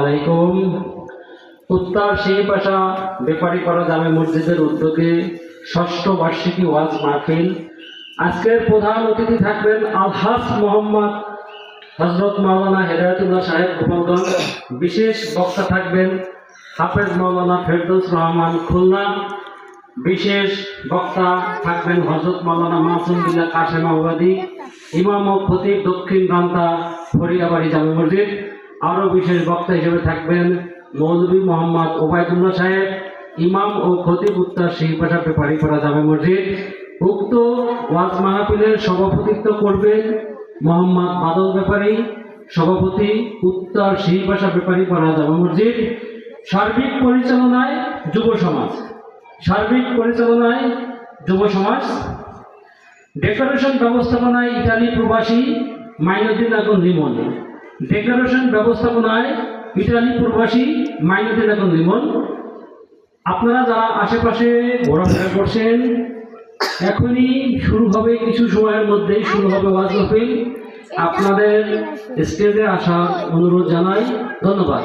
আলাইকুম। উত্তর শিরীপাশা ব্যাপারীপাড়া জামে মসজিদের উদ্যোগে ষষ্ঠ বার্ষিকী ওয়াজ মাহফিল। আজকের প্রধান অতিথি থাকবেন আলহাজ মোহাম্মদ হযরত মাওলানা হেদায়েতুল্লাহ সাহেব গোপালগঞ্জ। বিশেষ বক্তা থাকবেন হাফেজ মাওলানা ফেরদৌস রহমান খুলনা। বিশেষ বক্তা থাকবেন হযরত মাওলানা মাসুম বিল্লাহ কাশেম আবাদী, ইমাম ও খতিব দক্ষিণ বান্তা ফরিয়াবাড়ি জামে মসজিদ। আরও বিশেষ বক্তা হিসেবে থাকবেন মৌলভী মোহাম্মদ ওবায়দুল্লাহ সাহেব, ইমাম ও খতিব উত্তর শিরীপাশা ব্যাপারীপাড়া জামে মসজিদ। উক্ত ওয়াজ মাহফিলের সভাপতিত্ব করবেন মোহাম্মদ বাদল ব্যাপারী, সভাপতি উত্তর শিরীপাশা ব্যাপারীপাড়া জামে মসজিদ। সার্বিক পরিচালনায় যুব সমাজ। ডেকোরেশন ব্যবস্থাপনায় ইটালি প্রবাসী মাইনুদ্দিন আগুন লিমন। আপনারা যারা আশেপাশে ঘোরাফেরা করছেন, এখনই শুরু হবে, কিছু সময়ের মধ্যেই শুরু হবে ওয়াজ মাহফিল। আপনাদের স্টেজে আসার অনুরোধ জানাই। ধন্যবাদ।